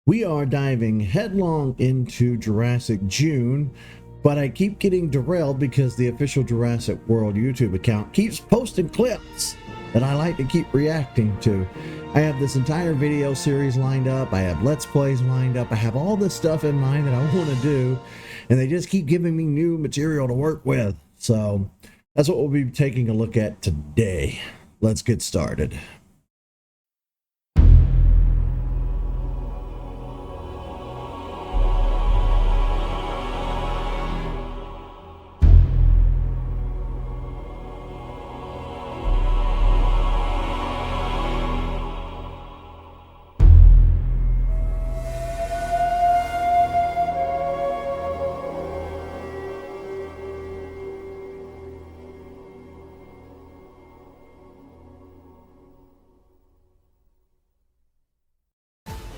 We are diving headlong into Jurassic June, but I keep getting derailed because the official Jurassic World YouTube account keeps posting clips that I like to keep reacting to. I have this entire video series lined up, I have Let's Plays lined up, I have all this stuff in mind that I want to do, and they just keep giving me new material to work with. So that's what we'll be taking a look at today. Let's get started.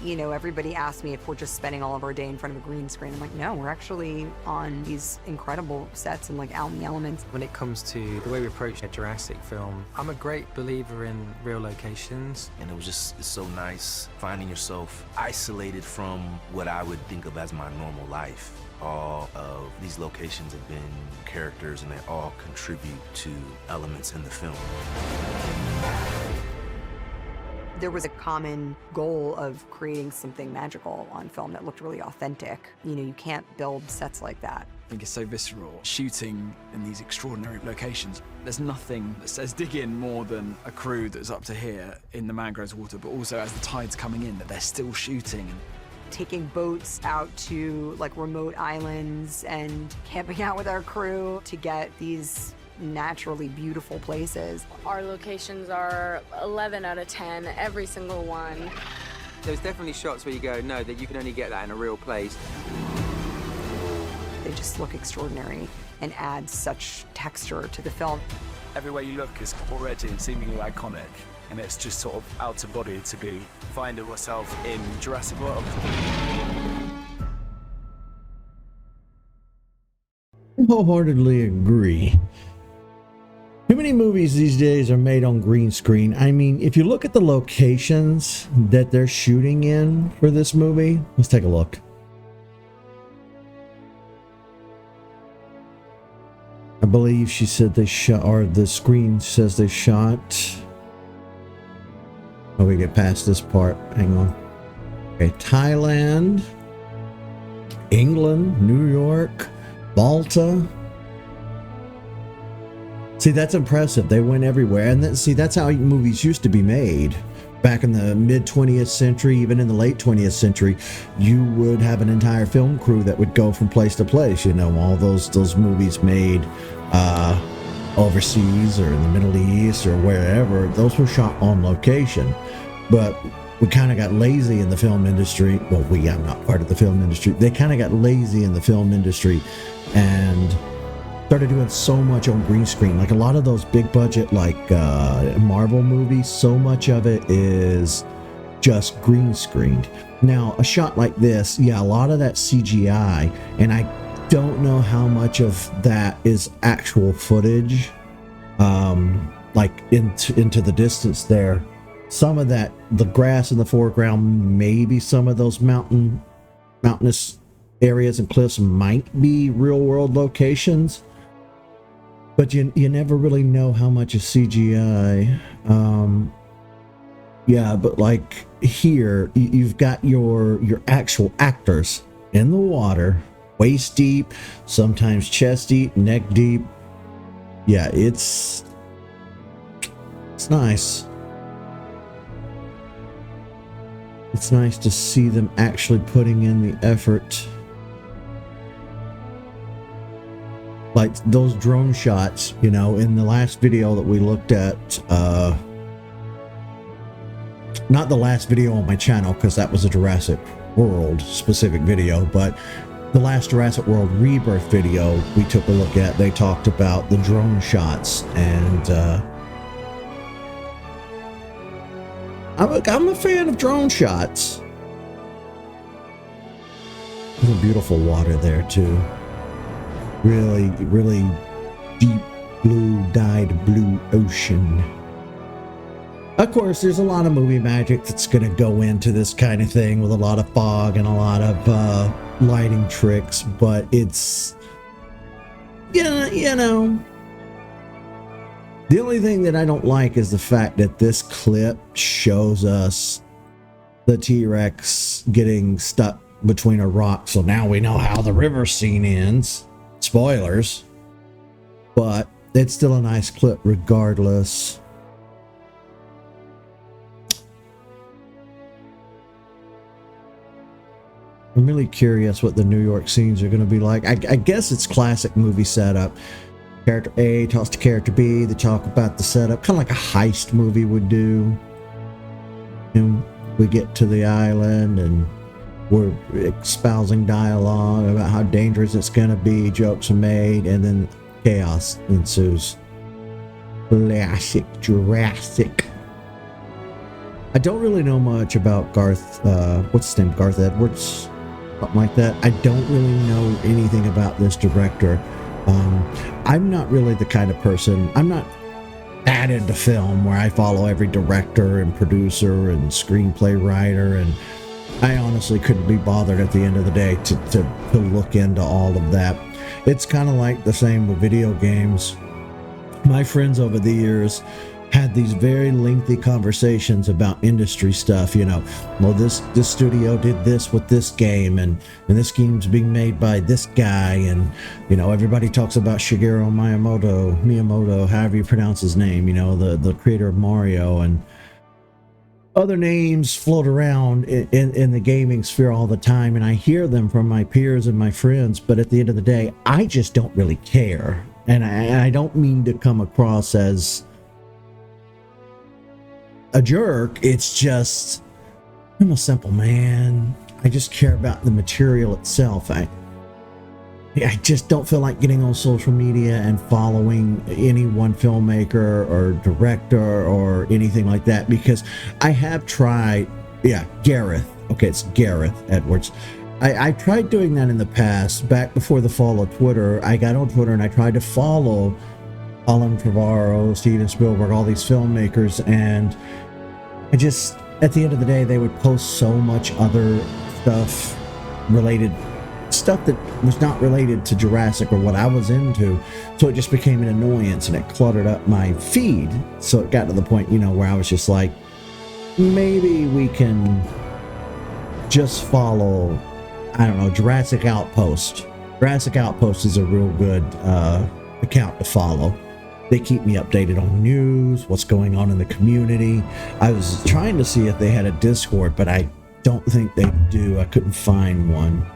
You know, everybody asks me if we're just spending all of our day in front of a green screen. I'm like, no, we're actually on these incredible sets and like out in the elements. When it comes to the way we approach a Jurassic film, I'm a great believer in real locations. And it was just, it's so nice finding yourself isolated from what I would think of as my normal life. All of these locations have been characters and they all contribute to elements in the film. There was a common goal of creating something magical on film that looked really authentic. You know, you can't build sets like that. I think it's so visceral, shooting in these extraordinary locations. There's nothing that says dig in more than a crew that's up to here in the mangroves water, but also as the tide's coming in, that they're still shooting. Taking boats out to like remote islands and camping out with our crew to get these naturally beautiful places. Our locations are 11 out of 10, every single one. There's definitely shots where you go, no, that you can only get that in a real place. They just look extraordinary and add such texture to the film. Everywhere you look is already seemingly iconic, and it's just sort of out of body to be finding myself in Jurassic World. I wholeheartedly agree. Too many movies these days are made on green screen. I mean, if you look at the locations that they're shooting in for this movie, let's take a look. I believe she said they shot, or the screen says they shot. Oh, we get past this part. Hang on. Okay, Thailand, England, New York, Malta. See, that's impressive. They went everywhere. And then, see, that's how movies used to be made. Back in the mid 20th century, even in the late 20th century, you would have an entire film crew that would go from place to place. You know, all those movies made overseas or in the Middle East or wherever, those were shot on location. But we kind of got lazy in the film industry. Well, I'm not part of the film industry. They kind of got lazy in the film industry and started doing so much on green screen. Like a lot of those big budget like Marvel movies, so much of it is just green screened. Now a shot like this, yeah, a lot of that CGI, and I don't know how much of that is actual footage, like into the distance there. Some of that, the grass in the foreground, maybe some of those mountainous areas and cliffs might be real world locations. But you never really know how much is CGI. Yeah, but like here, you've got your actual actors in the water, waist deep, sometimes chest deep, neck deep. Yeah, it's nice. It's nice to see them actually putting in the effort. Like those drone shots, you know, in the last video that we looked at, not the last video on my channel because that was a Jurassic World specific video, but the last Jurassic World Rebirth video we took a look at, they talked about the drone shots, and I'm a fan of drone shots. There's a beautiful water there too. Really, really deep blue, dyed blue ocean. Of course, there's a lot of movie magic that's going to go into this kind of thing with a lot of fog and a lot of lighting tricks, but it's, you know, the only thing that I don't like is the fact that this clip shows us the T-Rex getting stuck between a rock, so now we know how the river scene ends. Spoilers. But it's still a nice clip regardless. I'm really curious what the New York scenes are going to be like. I guess it's classic movie setup. Character A talks to character B. They talk about the setup, kind of like a heist movie would do. And we get to the island and we're espousing dialogue about how dangerous it's going to be. Jokes are made, and then chaos ensues. Classic Jurassic. I don't really know much about Garth, what's his name? Garth Edwards? Something like that. I don't really know anything about this director. I'm not really the kind of person, I'm not that into film where I follow every director and producer and screenplay writer, and I honestly couldn't be bothered at the end of the day to look into all of that. It's kind of like the same with video games. My friends over the years had these very lengthy conversations about industry stuff, you know. Well, this studio did this with this game, and this game's being made by this guy, and you know, everybody talks about Shigeru Miyamoto, however you pronounce his name, you know, the creator of Mario, and other names float around in the gaming sphere all the time, and I hear them from my peers and my friends, but at the end of the day, I just don't really care. And I don't mean to come across as a jerk. It's just, I'm a simple man. I just care about the material itself. I just don't feel like getting on social media and following any one filmmaker or director or anything like that, because I have tried. Gareth. Okay, it's Gareth Edwards. I tried doing that in the past, back before the fall of Twitter. I got on Twitter and I tried to follow Colin Trevorrow, Steven Spielberg, all these filmmakers, and I just, at the end of the day, they would post so much other stuff that was not related to Jurassic or what I was into, so it just became an annoyance and it cluttered up my feed. So it got to the point, you know, where I was just like, maybe we can just follow, I don't know, Jurassic Outpost. Jurassic Outpost is a real good account to follow. They keep me updated on news, what's going on in the community. I was trying to see if they had a Discord, but I don't think they do. I couldn't find one.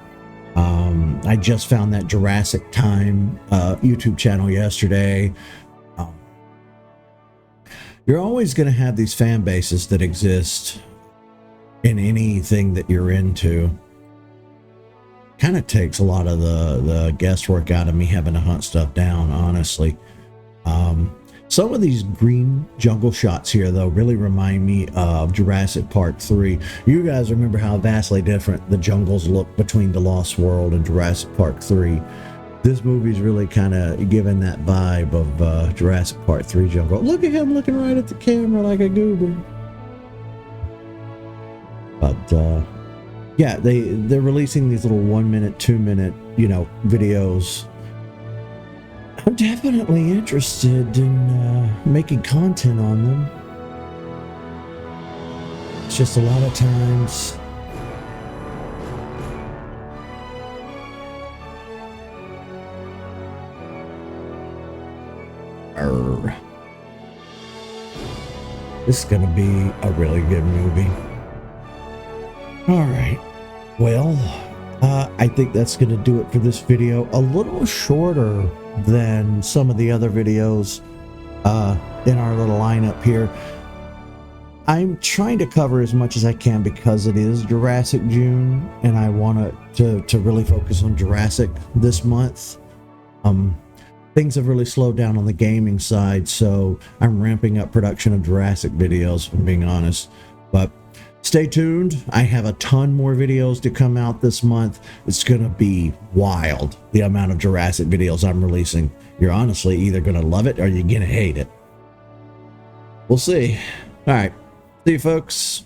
I just found that Jurassic Time YouTube channel yesterday. You're always going to have these fan bases that exist in anything that you're into. Kind of takes a lot of the guesswork out of me having to hunt stuff down, honestly. Some of these green jungle shots here, though, really remind me of Jurassic Park 3. You guys remember how vastly different the jungles look between The Lost World and Jurassic Park 3. This movie's really kind of giving that vibe of Jurassic Park 3 jungle. Look at him looking right at the camera like a goober. But, yeah, they're releasing these little 1 minute, 2 minute, you know, videos. I'm definitely interested in making content on them. It's just a lot of times this is gonna be a really good movie. All right, well, I think that's gonna do it for this video. A little shorter than some of the other videos in our little lineup here. I'm trying to cover as much as I can because it is Jurassic June, and I want to really focus on Jurassic this month. Things have really slowed down on the gaming side, so I'm ramping up production of Jurassic videos, if I'm being honest. But stay tuned. I have a ton more videos to come out this month. It's going to be wild, the amount of Jurassic videos I'm releasing. You're honestly either going to love it or you're going to hate it. We'll see. All right. See you, folks.